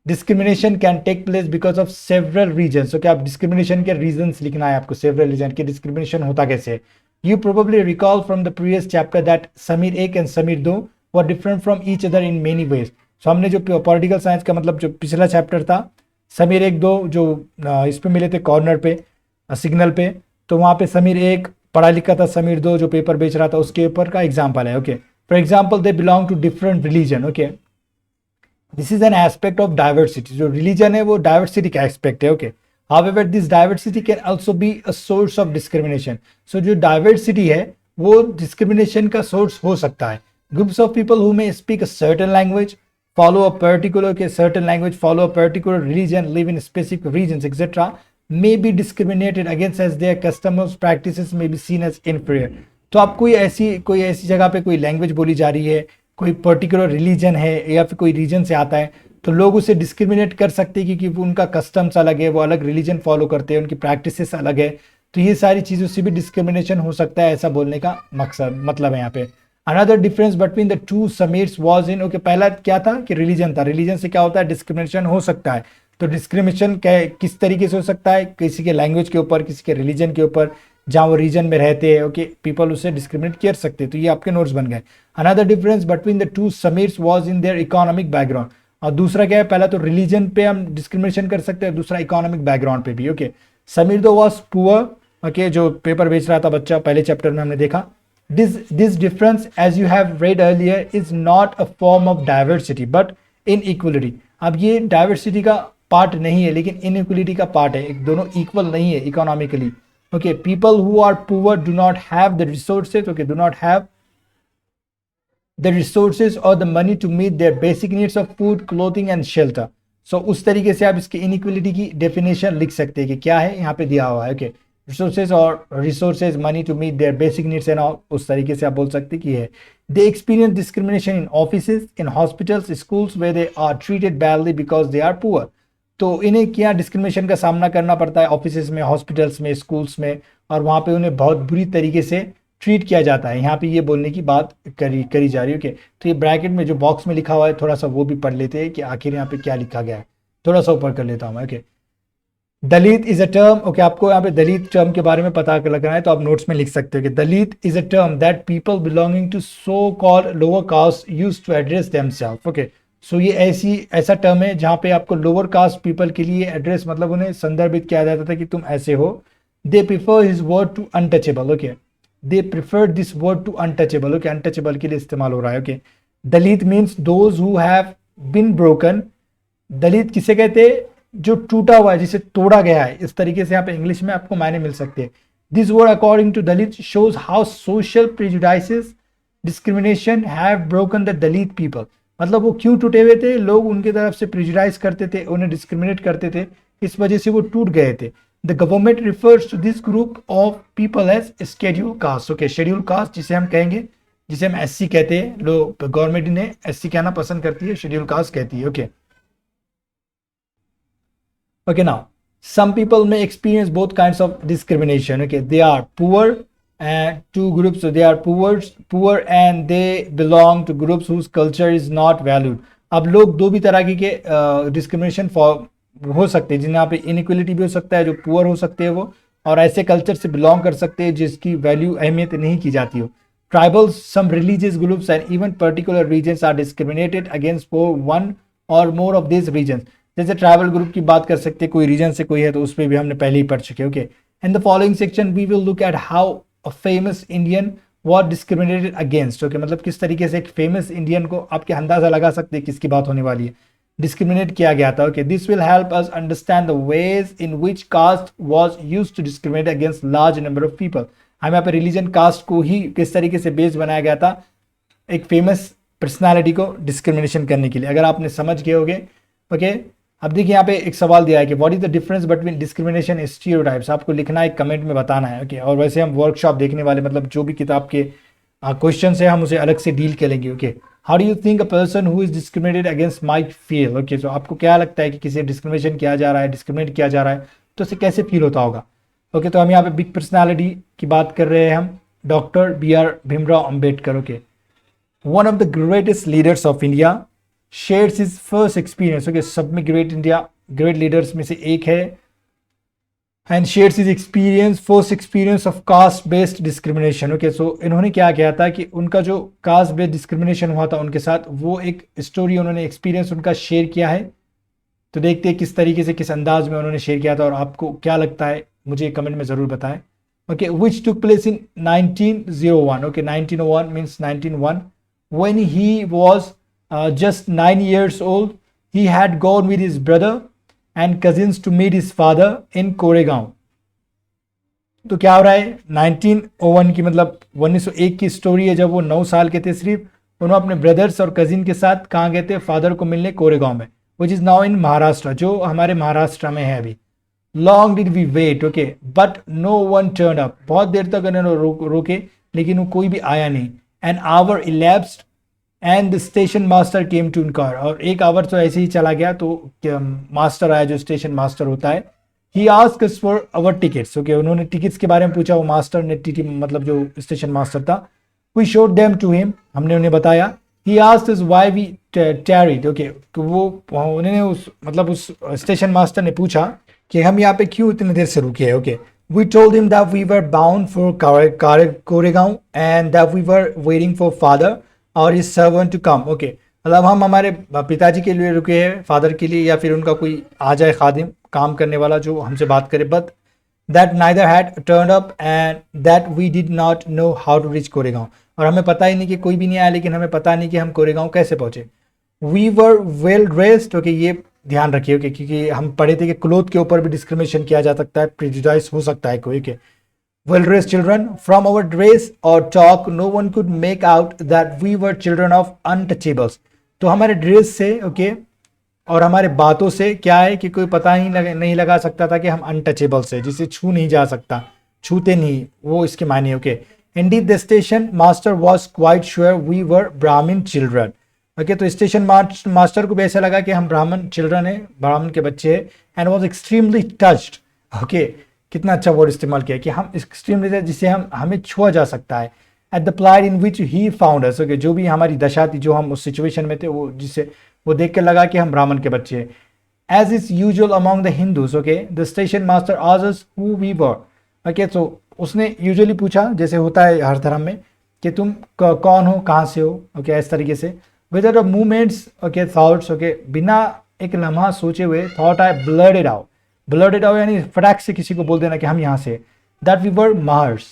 Discrimination can take place because of several reasons, okay. आप discrimination के reasons लिखना है आपको, several reason के discrimination होता कैसे है। You probably recall from the previous chapter that Sameer 1 and Sameer 2 were different from each other in many ways. So हमने जो पॉलिटिकल साइंस का मतलब जो पिछला चैप्टर था, समीर 1 2 जो इस पे मिले थे कॉर्नर पे, सिग्नल पे, तो वहाँ पे समीर 1 पढ़ा लिखा था, समीर 2 जो पेपर बेच रहा था उसके ऊपर का एग्जाम्पल है, okay. For example, they belong to different religion, okay. This is an aspect of diversity, जो रिलीजन है वो डाइवर्सिटी का एस्पेक्ट है, okay. However this diversity can also be a source of discrimination. So जो diversity है वो discrimination का source हो सकता है। Groups of people who may speak a certain language, follow a particular religion, live in specific regions, etc., may be discriminated against as their customs practices may be seen as inferior. तो आप कोई ऐसी जगह पे कोई language बोली जा रही है, कोई पर्टिकुलर रिलीजन है या फिर कोई रीजन से आता है, तो लोग उसे डिस्क्रिमिनेट कर सकते हैं क्योंकि वो उनका कस्टम्स अलग है, वो अलग रिलीजन फॉलो करते हैं, उनकी प्रैक्टिसेस अलग है। तो ये सारी चीज़ों से भी डिस्क्रिमिनेशन हो सकता है, ऐसा बोलने का मकसद मतलब है यहाँ पे। Another difference between the two summits was in, okay, पहला क्या था कि रिलीजन था, रिलीजन से क्या होता है, डिस्क्रिमिनेशन हो सकता है। तो डिस्क्रिमिनेशन किस तरीके से हो सकता है, किसी के लैंग्वेज के ऊपर, किसी के रिलीजन के ऊपर, जहाँ वो रीजन में रहते हैं, ओके, पीपल उससे डिस्क्रिमिनेट कर सकते हैं। तो ये आपके नोट्स बन गए। Another difference between the two summits was in their economic background. और दूसरा क्या है, पहला तो रिलीजन पे हम डिस्क्रिमिनेशन कर सकते हैं, दूसरा इकोनॉमिक बैकग्राउंड पे भी। Okay, Samir Do was poor, okay, जो पेपर बेच रहा था बच्चा, पहले चैप्टर में हमने देखा। This difference as you have read earlier is not a form of diversity but inequality. अब ये डाइवर्सिटी का पार्ट नहीं है लेकिन इनइक्वलिटी का पार्ट है, एक दोनों इक्वल नहीं है economically. Okay, people who are poor do not have the resources, okay, do not have the resources or the money to meet their basic needs of food, clothing and shelter. So उस तरीके से आप इसके inequality की definition लिख सकते हैं कि क्या है, यहाँ पे दिया हुआ है। ओके, resources और resources, money to meet their basic needs and all, उस तरीके से आप बोल सकते हैं कि है। They experience discrimination in offices, in hospitals, schools where they are treated badly because they are poor. तो इन्हें क्या डिस्क्रिमिनेशन का सामना करना पड़ता है ऑफिसेज में, हॉस्पिटल्स में, स्कूल्स में, और वहाँ पे उन्हें बहुत बुरी तरीके से ट्रीट किया जाता है। यहाँ पे ये बोलने की बात करी जा रही है। ओके, तो ये ब्रैकेट में जो बॉक्स में लिखा हुआ है थोड़ा सा वो भी पढ़ लेते हैं कि आखिर यहाँ पे क्या लिखा गया है, थोड़ा सा ऊपर कर लेता हूँ मैं। Okay, Dalit is a term, okay, आपको यहाँ पे दलित टर्म के बारे में पता लगना है तो आप नोट्स में लिख सकते हो कि Dalit is a term that people belonging to so called lower caste use to address themselves. Okay, so ये ऐसा टर्म है जहाँ पे आपको लोअर कास्ट पीपल के लिए एड्रेस, मतलब उन्हें संदर्भित किया जाता था कि तुम ऐसे हो। They prefer his word to untouchable, okay, they prefer this word to untouchable, okay, untouchable के लिए इस्तेमाल हो रहा है। Okay, Dalit means those who have been broken. Dalit किसे कहते हैं, जो टूटा हुआ है, जिसे तोड़ा गया है, इस तरीके से यहाँ पे इंग्लिश में आपको मायने मिल सकते हैं। This word according to Dalit shows how social prejudices discrimination have broken the Dalit people. मतलब वो क्यों टूटे हुए थे, लोग उनके तरफ से प्रेजुडाइज करते थे, उन्हें डिस्क्रिमिनेट करते थे, इस वजह से वो टूट गए थे। The government refers to this group of people as scheduled caste. Okay, scheduled caste जिसे हम कहेंगे, जिसे हम SC कहते हैं, लोग गवर्नमेंट ने SC कहना पसंद करती है, scheduled caste कहती है। Okay. Okay, now some people may experience both kinds of discrimination. Okay, they are poor and two groups. So they are poor and they belong to groups whose culture is not valued. अब लोग दो भी तरह के discrimination हो सकते हैं, जिन्हें पे इनइक्वलिटी भी हो सकता है, जो पुअर हो सकते हैं वो, और ऐसे कल्चर से बिलोंग कर सकते हैं जिसकी वैल्यू अहमियत नहीं की जाती हो। Tribals, some religious groups and even particular regions are discriminated against for one or more of this reasons. जैसे ट्राइबल ग्रुप की बात कर सकते हैं, कोई रीजन से कोई है तो उस पर भी हमने पहले ही पढ़ चुके। Okay, in the following section we will look at how a famous Indian was discriminated against. Okay, मतलब किस तरीके से एक फेमस इंडियन को आपके अंदाजा लगा सकते हैं किसकी बात होने वाली है, डिस्क्रिमिनेट किया गया था। Okay, this will help us understand the ways in which caste was used to discriminate against large number of people. हम यहाँ पे रिलीजन कास्ट को ही किस तरीके से बेस बनाया गया था एक फेमस पर्सनालिटी को डिस्क्रिमिनेशन करने के लिए, अगर आपने समझ गए होगे। ओके, अब देखिए यहाँ पे एक सवाल दिया है कि what is the difference between discrimination and stereotypes. आपको लिखना है, कमेंट में बताना है। ओके, और वैसे हम वर्कशॉप देखने वाले, मतलब जो भी किताब के क्वेश्चन है हम उसे अलग से डील करेंगे। Okay, how do you think a person who is discriminated against might feel. Okay, तो आपको क्या लगता है कि किसी डिस्क्रिमिनेशन किया जा रहा है, डिस्क्रिमिनेट किया जा रहा है, तो उसे कैसे फील होता होगा। ओके, तो हम यहाँ पे बिग पर्सनालिटी की बात कर रहे हैं, हम doctor BR Bhimrao Ambedkar. Okay, one of the greatest leaders of India shares his first experience. Okay, सब में ग्रेट लीडर्स में से एक है, and shares his experience, first experience of caste based discrimination. Okay, so इन्होंने क्या किया था कि उनका जो कास्ट बेस्ड डिस्क्रिमिनेशन हुआ था उनके साथ, वो एक स्टोरी उन्होंने एक्सपीरियंस उनका शेयर किया है। तो देखते हैं किस तरीके से, किस अंदाज में उन्होंने शेयर किया था, और आपको क्या लगता है मुझे कमेंट में ज़रूर बताएं। Okay, which took place in 1901। Okay, 1901 means 1901, when he was just 9 years old, he had gone with his brother and cousins to meet his father in Koregaon. तो क्या हो रहा है, 1901 की मतलब 1901 की स्टोरी है, जब वो 9 साल के थे सिर्फ, उन्होंने अपने ब्रदर्स और कजिन के साथ कहाँ गए थे, फादर को मिलने कोरेगांव में, which is now in Maharashtra, जो हमारे महाराष्ट्र में है अभी। Long did we wait, okay, but no one turn up. बहुत देर तक उन्होंने रोके लेकिन वो कोई भी आया नहीं। An hour elapsed and the station master came to enquire, और 1 आवर तो ऐसे ही चला गया, तो मास्टर आया, जो स्टेशन मास्टर होता है. He asked us for our tickets. Okay, उन्होंने टिकट्स के बारे में पूछा, वो मास्टर ने, टीटी मतलब जो स्टेशन मास्टर था. We showed them to him, हमने उन्हें बताया. He asked us why we tarried. Okay, वो उन्होंने उस स्टेशन मास्टर ने पूछा कि हम यहाँ पे क्यों इतनी देर से रुके हैं. Okay, we told him that we were bound for Koregaon and that we were waiting for father और his servant to come. Okay, मतलब हम हमारे पिताजी के लिए रुके हैं, फादर के लिए, या फिर उनका कोई आ जाए खादिम, काम करने वाला जो हमसे बात करे. But that neither had turn up and that we did not know how to reach Koregaon, और हमें पता ही नहीं कि कोई भी नहीं आया, लेकिन हमें पता नहीं कि हम कोरेगांव कैसे पहुंचे. We were well dressed. Okay, ये ध्यान रखिए. ओके, क्योंकि हम पढ़े थे कि क्लोथ के ऊपर भी डिस्क्रिमिनेशन किया जा सकता है, प्रेजुडाइज हो सकता है कोई. Okay, well dressed children. From our dress or talk, no one could make out that we were children of untouchables. तो हमारे ड्रेस से, ओके, और हमारे बातों से क्या है कि कोई पता ही नहीं लगा सकता था कि हम अनटचेबल्स है, जिसे छू नहीं जा सकता, छूते नहीं, वो इसके मायने. Okay, indeed the station master was quite sure we were Brahmin children. Okay, तो स्टेशन मास्टर को भी ऐसा लगा कि हम ब्राह्मण चिल्ड्रन है, ब्राह्मण के बच्चे हैं. And was extremely touched. Okay, कितना अच्छा वर्ड इस्तेमाल किया कि हम एक्सट्रीमली, जिसे हमें छुआ जा सकता है. At the plight in which he found us. Okay, जो भी हमारी दशा थी, जो हम उस सिचुएशन में थे, वो जिससे वो देख कर लगा कि हम ब्राह्मण के बच्चे हैं. As is usual among the Hindus. Okay, the station master asked us who we were. Okay, तो उसने यूजुअली पूछा, जैसे होता है हर धर्म में, कि तुम कौन हो, कहाँ से हो. ओके, इस तरीके से. Without a movements, okay, thoughts. Okay, बिना एक लम्हा सोचे हुए, thought I blooded out. Blooded out यानी फटाक से किसी को बोल देना कि हम यहाँ से. That we were Mahars.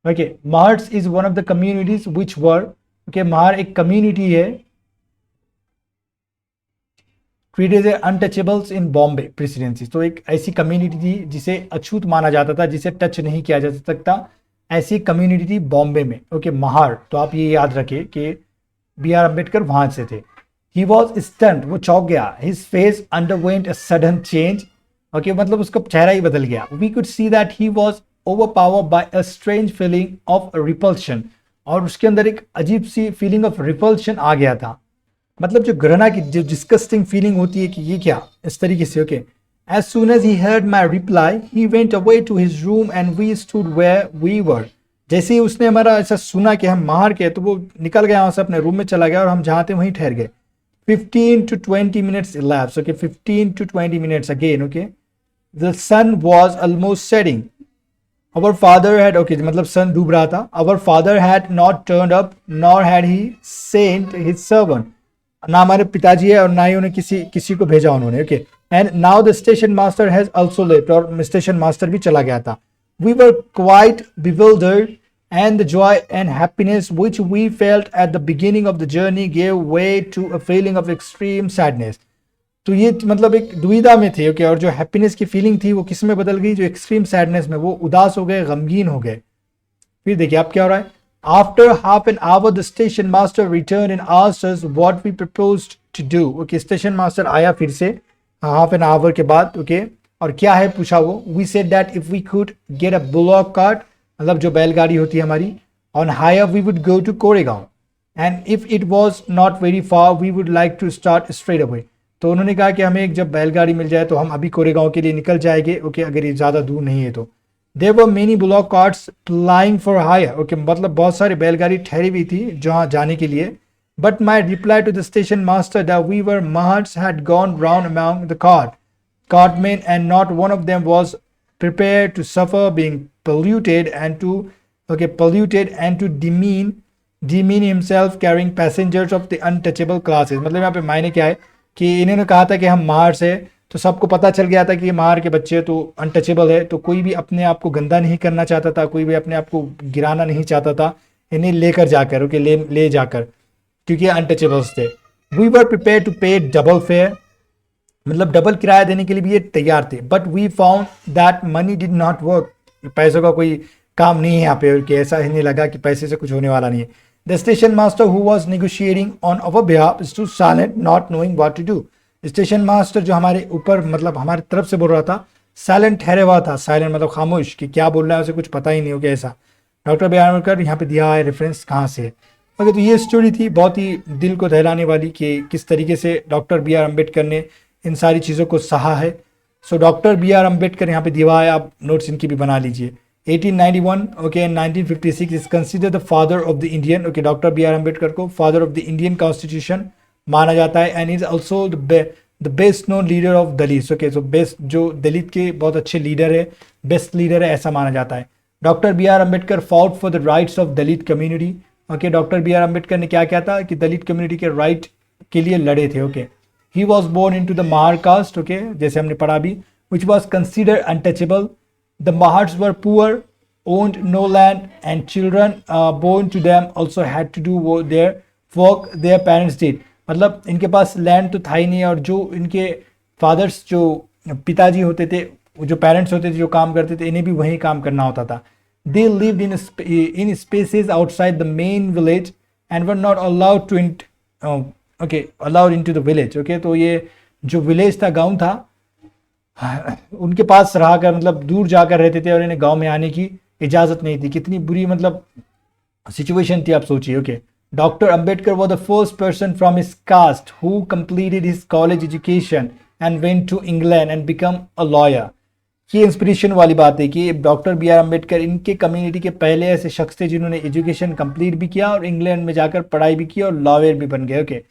Okay, Mahars is one of the communities which were. Okay, Mahar एक कम्युनिटी है, treated as untouchables in Bombay presidency. तो एक ऐसी कम्युनिटी थी जिसे अछूत माना जाता था, जिसे टच नहीं किया जा सकता, ऐसी कम्युनिटी थी बॉम्बे में. ओके, महार. तो आप ये याद रखिए कि बी आर अम्बेडकर वहां से थे. ही वॉज स्टंट, वो चौंक गया. His face underwent a sudden change. Okay, मतलब उसका चेहरा ही बदल गया. We could see that he was overpowered by a strange feeling of repulsion. और उसके अंदर एक अजीब सी फीलिंग ऑफ रिपल्शन आ गया था. मतलब जो घृणा की, जो डिस्कस्टिंग फीलिंग होती है कि ये क्या, इस तरीके से. Okay, as soon as he heard my reply he went away to his room and we stood where we were. जैसे ही उसने हमारा ऐसा सुना कि हम मार के, तो वो निकल गया वहां से, अपने रूम में चला गया, और हम जहाँ थे वहीं ठहर गए. 15 to 20 minutes elapsed. Okay, 15 to 20 minutes again. Okay, the sun was almost setting. Our father had, okay, मतलब sun डूब रहा था. Our father had not turned up, nor had he sent his servant. ना हमारे पिताजी है और ना ही उन्हें किसी को भेजा उन्होंने. Okay, and now the station master has also left. और स्टेशन मास्टर भी चला गया था. We were quite bewildered, and the joy and happiness which we felt at the beginning of the journey gave way to a feeling of extreme sadness. तो ये मतलब एक दुविधा में थे. ओके, और जो हैप्पीनेस की फीलिंग थी वो किस में बदल गई, जो एक्सट्रीम सैडनेस में, वो उदास हो गए, गमगीन हो गए. फिर देखिए अब क्या हो रहा है. After half an hour the station master return and asked us what we proposed to do. Okay, station master आया फिर से हाफ एन आवर के बाद. ओके, और क्या है पूछा वो. We said that if we could get a bullock cart, मतलब जो बैलगाड़ी होती है हमारी, on hire we would go to Koregaon, and if it was not very far we would like to start straight away. तो उन्होंने कहा कि हमें एक जब बैलगाड़ी मिल जाए तो हम अभी कोरेगांव के लिए निकल जाएंगे. ओके, अगर ये ज़्यादा दूर नहीं है तो. There were many bullock carts plying for hire. Okay, मतलब बहुत सारी बैलगाड़ी ठहरी हुई थी जहाँ जाने के लिए. But my reply to the station master that we were Mahars had gone round among the cartmen, and not one of them was prepared to suffer being polluted and to demean himself carrying passengers of the untouchable classes. मतलब यहाँ पे मायने क्या है कि इन्होंने कहा था कि हम मार से, तो सबको पता चल गया था कि ये मार के बच्चे तो अनटचेबल है, तो कोई भी अपने आप को गंदा नहीं करना चाहता था, कोई भी अपने आप को गिराना नहीं चाहता था इन्हें लेकर जाकर. ओके, ले जाकर, क्योंकि अनटचेबल्स थे. We were prepare to pay double fare, मतलब डबल किराया देने के लिए भी ये तैयार थे. But we found that money did not work. पैसों का कोई काम नहीं है यहाँ पे. कि ऐसा ही नहीं लगा कि पैसे से कुछ होने वाला नहीं है. The station master who was negotiating on our behalf stood silent not knowing what to do. Station master जो हमारे ऊपर, मतलब हमारी तरफ से बोल रहा था, साइलेंट ठहरे हुआ था. साइलेंट मतलब खामोश, कि क्या बोल रहा है उसे कुछ पता ही नहीं हो. क्या ऐसा. डॉक्टर बी आर अम्बेडकर यहाँ पे दिया है रेफरेंस कहाँ से. ओके, तो ये स्टोरी थी बहुत ही दिल को दहलाने वाली कि किस तरीके से डॉक्टर बी आर अम्बेडकर ने इन सारी चीज़ों को सहा है। So doctor B R Ambedkar यहाँ पे दिया है, आप नोट्स इनकी भी बना लीजिए। 1891 okay and 1956 is considered the father of the Indian, okay doctor B R Ambedkar को father of the Indian constitution माना जाता है and is also the best known leader of Dalit, okay so best जो दलित के बहुत अच्छे लीडर है, बेस्ट लीडर है ऐसा माना जाता है। Doctor B R Ambedkar fought for the rights of Dalit community, okay doctor B R Ambedkar ने क्या किया था कि दलित कम्युनिटी के राइट के लिए लड़े थे। Okay, he was born in to the Mahar caste, okay जैसे हमने पढ़ा भी, which was consider untouchable. The Mahars were poor, owned no land and children born to them also had to do their work their parents did, मतलब इनके पास land तो था ही नहीं और जो इनके फादर्स जो पिताजी होते थे, जो पेरेंट्स होते थे जो काम करते थे, इन्हें भी वही काम करना होता था। They lived in spaces outside the main village and were not allowed to allowed in to the village, okay तो ये जो विलेज था, गाँव था, उनके पास रहा कर मतलब दूर जाकर रहते थे और इन्हें गाँव में आने की इजाज़त नहीं थी। कितनी बुरी मतलब सिचुएशन थी आप सोचिए। Okay, doctor Ambedkar was the first person from his caste who completed his college education and went to England and become a lawyer. ये इंस्पिरेशन वाली बात है कि डॉक्टर बी आर अम्बेडकर इनके कम्युनिटी के पहले ऐसे शख्स थे जिन्होंने एजुकेशन कंप्लीट भी किया और इंग्लैंड में जाकर पढ़ाई भी की और लॉयर भी बन गए। Okay,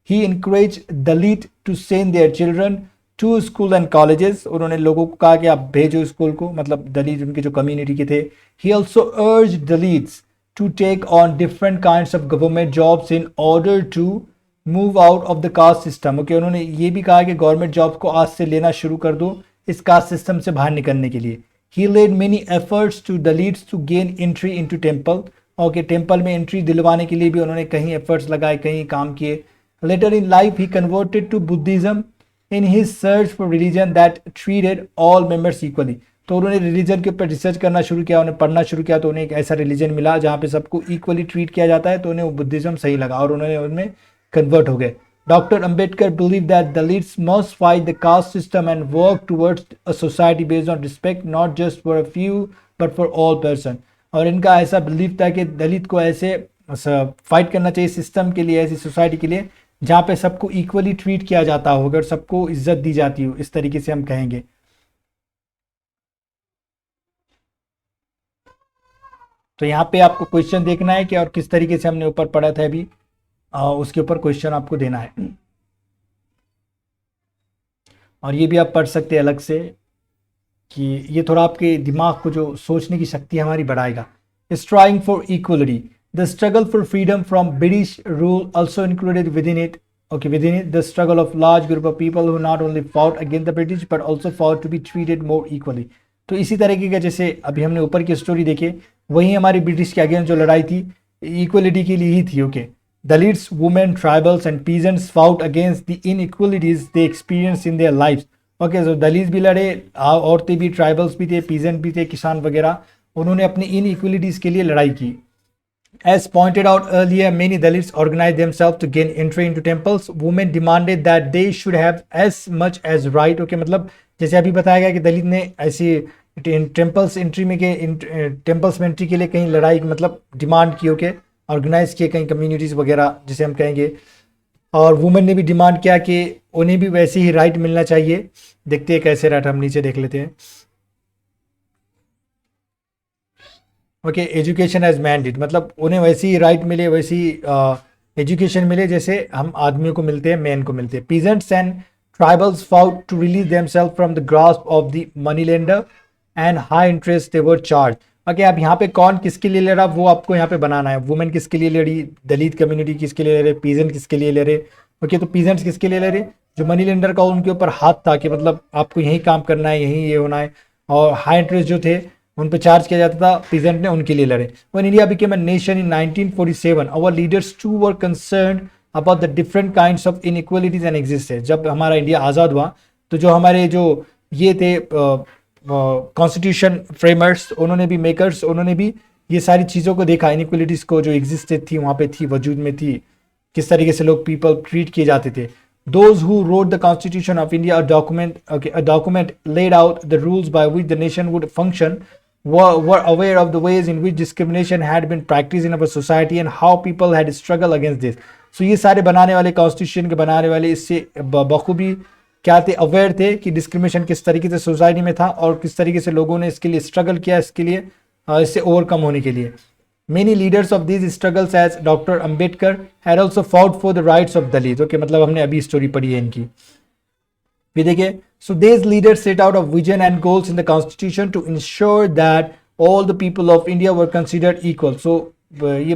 he encourage Dalit to send their children to school and colleges, उन्होंने लोगों को कहा कि आप भेजो स्कूल को, मतलब दलित उनके जो कम्युनिटी के थे। He also urge Dalits to take on different kinds of government jobs in order to move out of the caste system, okay उन्होंने ये भी कहा कि गवर्नमेंट जॉब्स को आज से लेना शुरू कर दो इस कास्ट सिस्टम से बाहर निकलने के लिए। He led many efforts to Dalits to gain entry into temple, okay temple में एंट्री दिलवाने के लिए भी उन्होंने कहीं एफर्ट्स लगाए, कहीं काम किए। Later in life he converted to Buddhism in his search for religion that treated all members equally, तो उन्होंने रिलीजन के ऊपर रिसर्च करना शुरू किया, उन्हें पढ़ना शुरू किया, तो उन्हें एक ऐसा रिलीजन मिला जहाँ पे सबको इक्वली ट्रीट किया जाता है, तो उन्हें वो बुद्धिज्म सही लगा और उन्होंने उनमें कन्वर्ट हो गए। Doctor Ambedkar believe that Dalits must fight the caste system and work towards a society based on respect not just for a few but for all person, और इनका ऐसा बिलीव था कि दलित को ऐसे फाइट करना चाहिए सिस्टम के लिए, ऐसी सोसाइटी के लिए जहाँ पे सबको इक्वली ट्रीट किया जाता हो, अगर सबको इज्जत दी जाती हो, इस तरीके से हम कहेंगे। तो यहाँ पे आपको क्वेश्चन देखना है कि और किस तरीके से हमने ऊपर पढ़ा था अभी, उसके ऊपर क्वेश्चन आपको देना है और ये भी आप पढ़ सकते हैं अलग से कि ये थोड़ा आपके दिमाग को जो सोचने की शक्ति हमारी बढ़ाएगा। Striving for equality, the struggle for freedom from British rule also included within it the struggle of large group of people who not only fought against the British but also fought to be treated more equally। तो इसी तरीके का जैसे अभी हमने ऊपर की story देखे, वही हमारी ब्रिटिश के अगेंस्ट जो लड़ाई थी इक्वलिटी के लिए ही थी। Okay, Dalits, women, tribals and peasants fought against the inequalities they experience in their life. Okay, तो दलित भी लड़े, औरतें भी, ट्राइबल्स भी थे, पीजेंट भी थे, किसान वगैरह, उन्होंने अपनी इनइक्वलिटीज के लिए लड़ाई की। As pointed out earlier, many Dalits organized themselves to gain entry into temples. Women demanded that they should have as much as right. Okay, मतलब जैसे अभी बताया गया कि दलित ने ऐसी टेम्पल्स एंट्री में के टेम्पल्स में एंट्री के लिए कहीं लड़ाई मतलब डिमांड की, ओके ऑर्गेनाइज किए कहीं कम्युनिटीज़ वगैरह जिसे हम कहेंगे, और वुमेन ने भी डिमांड किया कि उन्हें भी वैसे ही राइट मिलना चाहिए। देखते हैं कैसे राइट, हम नीचे देख लेते हैं। ओके, एजुकेशन एज मैंडेट, मतलब उन्हें वैसी ही राइट मिले, वैसी एजुकेशन मिले जैसे हम आदमियों को मिलते हैं, मैन को मिलते हैं। Peasants and tribals fought to release themselves from the grasp of the money lender and high interest they were charge. Okay, अब यहाँ पे कौन किसके लिए लड़ा वो आपको यहाँ पे बनाना है। वुमेन किसके लिए लड़ी, दलित कम्युनिटी किसके लिए लड़े, पीजेंट किसके लिए लड़े। ओके, तो पीजेंट्स किसके लिए लड़े, जो मनी लेंडर का उनके ऊपर हाथ था कि मतलब आपको यही काम करना है, यही ये होना है, और हाई इंटरेस्ट जो थे उन पर चार्ज किया जाता था, पीजेंट ने उनके लिए लड़े। When India became a nation in 1947, our leaders too were concerned about the different kinds of inequalities and existed। जब हमारा इंडिया आज़ाद हुआ तो जो हमारे जो ये थे कॉन्स्टिट्यूशन फ्रेमर्स, उन्होंने भी मेकर्स, उन्होंने भी ये सारी चीज़ों को देखा, इनइक्वलिटीज़ को जो एग्जिस्टेड थी वहाँ पे थी, वजूद में थी, किस तरीके से लोग पीपल ट्रीट किए जाते थे। Those who wrote the Constitution of India, a document laid out the rules by which the nation would function, were aware of the ways in which discrimination had been practiced in our society and how people had struggled against this. So ये सारे बनाने वाले, constitution के बनाने वाले इससे बखूबी क्या थे, अवेयर थे कि डिस्क्रिमिनेशन किस तरीके से सोसाइटी में था और किस तरीके से लोगों ने इसके लिए स्ट्रगल किया, इसके लिए इससे ओवरकम होने के लिए. Many leaders of these struggles as Dr. Ambedkar had also fought for the rights of Dalits. Okay, मतलब हमने अभी स्टोरी पढ़ी है इनकी. भी देखिए, so these leaders set out a vision and goals in the constitution to ensure that all the people of India were considered equal. So ये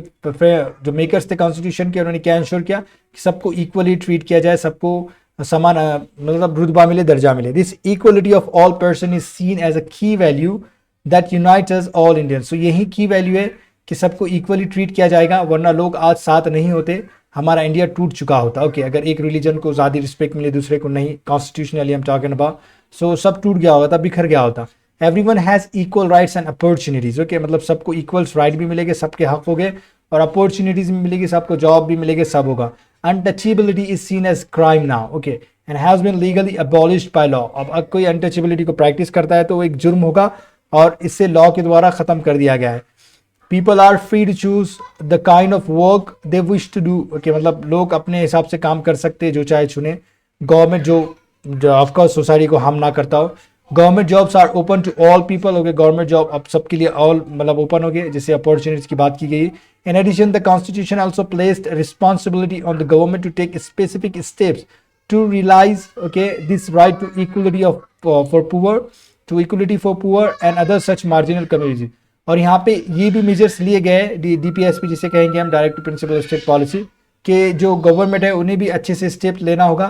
जो मेकर्स थे कॉन्स्टिट्यूशन के, उन्होंने क्या इंश्योर किया कि सबको इक्वली ट्रीट किया जाए, सबको समान मतलब रुतबा मिले, दर्जा मिले. This equality of all person is seen as a key value that unites us all Indians. So यही की वैल्यू है कि सबको इक्वली ट्रीट किया जाएगा, वरना लोग आज साथ नहीं होते, हमारा इंडिया टूट चुका होता. ओके, अगर एक रिलीजन को ज़्यादा रिस्पेक्ट मिले, दूसरे को नहीं, कॉन्स्टिट्यूशनली हम टॉकिंग अबाउट, सो सब टूट गया होता, बिखर गया होता. Everyone has equal rights and opportunities. Okay, मतलब सबको इक्वल्स राइट भी मिलेंगे, सबके हक हो गए, और अपॉर्चुनिटीज़ भी मिलेगी, सबको जॉब भी मिलेगी, सब होगा. Untouchability is seen as crime now. Okay, and has been legally abolished by law. अब कोई अनटचेबिलिटी को प्रैक्टिस करता है तो वो एक जुर्म होगा और इससे लॉ के द्वारा ख़त्म कर दिया गया है. People are free to choose the kind of work they wish to do. Okay, मतलब लोग अपने हिसाब से काम कर सकते हैं, जो चाहे चुने. गवर्नमेंट जो ऑफकोर्स सोसाइटी को हार्म ना करता हो. Government jobs are open to all people. Okay, government job अब सबके लिए ऑल मतलब ओपन हो गए, जैसे अपॉर्चुनिटीज की बात की गई. In addition the constitution also placed responsibility on the government to take specific steps to realise okay this right to equality of for poor, to equality for poor and other such marginal communities. और यहाँ पे ये भी measures लिए गए, DPSP जिसे कहेंगे हम, डायरेक्ट प्रिंसिपल स्टेट पॉलिसी, के जो गवर्नमेंट है उन्हें भी अच्छे से स्टेप लेना होगा.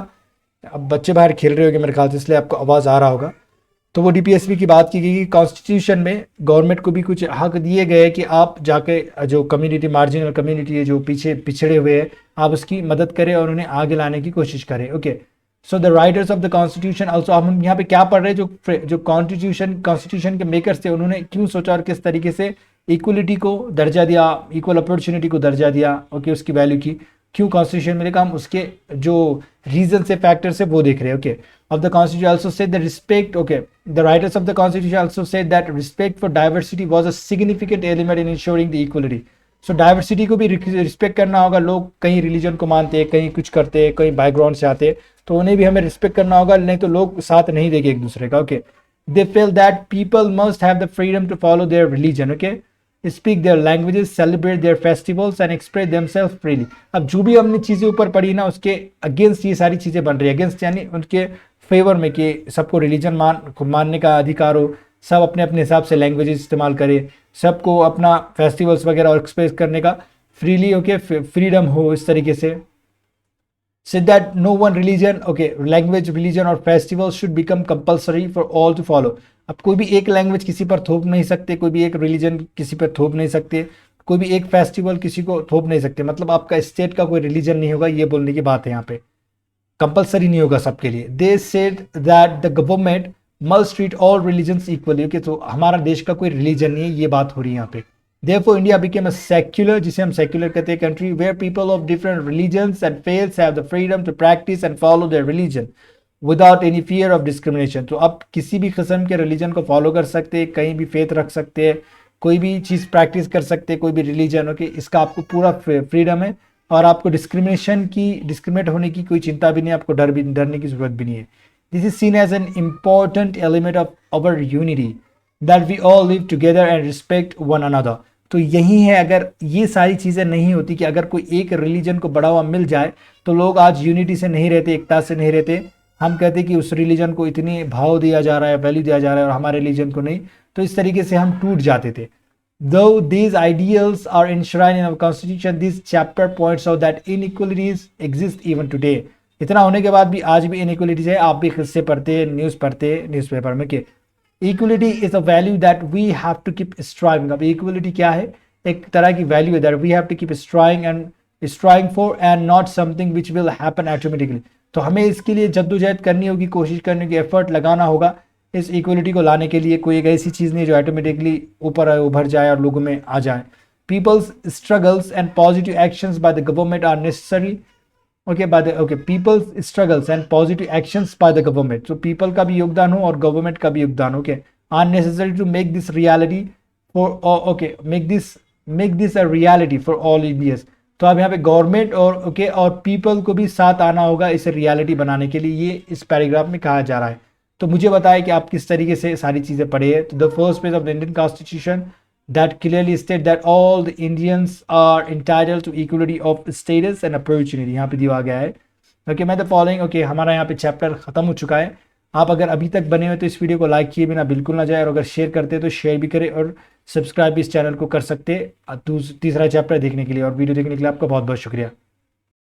अब बच्चे बाहर खेल रहे होंगे मेरे ख्याल से, इसलिए आपको आवाज़ आ रहा होगा. तो वो DPSP की बात की गई कि कॉन्स्टिट्यूशन में गवर्नमेंट को भी कुछ हक दिए गए कि आप जाके जो कम्युनिटी, मार्जिनल कम्युनिटी है, जो पीछे पिछड़े हुए हैं, आप उसकी मदद करें और उन्हें आगे लाने की कोशिश करें. Okay, so the writers of the constitution also, हम यहाँ पे क्या पढ़ रहे हैं, जो कॉन्स्टिट्यूशन के मेकर्स थे, उन्होंने क्यों सोचा और किस तरीके से इक्वलिटी को दर्जा दिया, इक्वल अपॉर्चुनिटी को दर्जा दिया. ओके, उसकी वैल्यू की क्यों कॉन्स्टिट्यूशन मिलेगा, हम उसके जो रीजन से, फैक्टर से वो देख रहे हैं. Okay, of the constitution also said the respect. Okay, the writers of the constitution also said that respect for diversity was a significant element in ensuring the equality. So diversity को भी respect करना होगा. लोग कहीं religion को मानते हैं, कहीं कुछ करते हैं, कहीं बैकग्राउंड से आते हैं, तो उन्हें भी हमें रिस्पेक्ट करना होगा, नहीं तो लोग साथ नहीं देंगे एक दूसरे का. Okay, they felt that people must have the freedom to follow their religion. Okay, speak their languages, celebrate their festivals and express themselves freely. अब जो भी हमने चीज़ें ऊपर पढ़ी ना, उसके अगेंस्ट ये सारी चीज़ें बन रही है. अगेंस्ट यानी उनके फेवर में कि सबको रिलीजन मानने का अधिकार हो, सब अपने अपने हिसाब से लैंग्वेजेस इस्तेमाल करें, सबको अपना फेस्टिवल्स वगैरह और एक्सप्रेस करने का फ्रीली ओके फ्रीडम हो. इस तरीके से said that no one religion, okay, language, religion और festival should become compulsory for all to follow. अब कोई भी एक लैंग्वेज किसी पर थोप नहीं सकते, कोई भी एक रिलीजन किसी पर थोप नहीं सकते, कोई भी एक फेस्टिवल किसी को थोप नहीं सकते. मतलब आपका स्टेट का कोई रिलीजन नहीं होगा, ये बोलने की बात है यहाँ पे. कंपलसरी नहीं होगा सबके लिए. They said that the government must treat all religions equally. Okay, तो हमारा देश का कोई रिलीजन नहीं है, ये बात हो रही है यहाँ पे. Therefore, India became a secular, जिसे हम secular कहते हैं, country where people of different religions and faiths have the freedom to practice and follow their religion without any fear of discrimination. तो आप किसी भी किस्म के रिलीजन को फॉलो कर सकते हैं, कहीं भी फेथ रख सकते हैं, कोई भी चीज़ प्रैक्टिस कर सकते हैं, कोई भी रिलीजन. ओके, इसका आपको पूरा फ्रीडम है और आपको डिस्क्रिमिनेट होने की कोई चिंता भी नहीं, आपको डरने की जरूरत भी नहीं है. This is seen as an important element of our unity that we all live together and respect one another. तो यही है, अगर ये सारी चीज़ें नहीं होती कि अगर कोई एक रिलीजन को बढ़ावा मिल जाए तो लोग आज यूनिटी से नहीं रहते, एकता से नहीं रहते. हम कहते कि उस रिलीजन को इतनी भाव दिया जा रहा है, वैल्यू दिया जा रहा है और हमारे रिलीजन को नहीं, तो इस तरीके से हम टूट जाते थे. Though these ideals are enshrined in our constitution, this chapter points out that inequalities exist even today. इतना होने के बाद भी आज भी inequalities है. आप भी किससे पढ़ते, न्यूज़ पढ़ते, न्यूज़पेपर में कि equality is a value that we have to keep striving. अब इक्वलिटी क्या है, एक तरह की वैल्यू है that we have to keep striving for and not something which will happen automatically. तो हमें इसके लिए जद्दोजहद करनी होगी, कोशिश करने की, एफर्ट लगाना होगा इस इक्वलिटी को लाने के लिए. कोई एक ऐसी चीज़ नहीं जो ऑटोमेटिकली ऊपर उभर जाए और लोगों में आ जाए. People's struggles and positive actions by the government are necessary. people's struggles and positive actions by the government. So people का भी योगदान हो और गवर्नमेंट का भी योगदान हो. are necessary to make this reality for okay make this a reality for all Indians। तो अब यहाँ पे गवर्नमेंट और और पीपल को भी साथ आना होगा इसे रियलिटी बनाने के लिए, ये इस पैराग्राफ में कहा जा रहा है। तो मुझे बताया कि आप किस तरीके से सारी चीज़ें पढ़े हैं। तो the first page of the Indian constitution that clearly state that all the Indians are entitled to equality of status and opportunity, यहाँ पे दिया गया है। ओके मैं द फॉलोइंग हमारा यहाँ पे चैप्टर खत्म हो चुका है। आप अगर अभी तक बने हुए तो इस वीडियो को लाइक किए बिना बिल्कुल ना जाए, और अगर शेयर करते हैं तो शेयर भी करें और सब्सक्राइब भी इस चैनल को कर सकते हैं तीसरा चैप्टर देखने के लिए। और वीडियो देखने के लिए आपका बहुत बहुत शुक्रिया।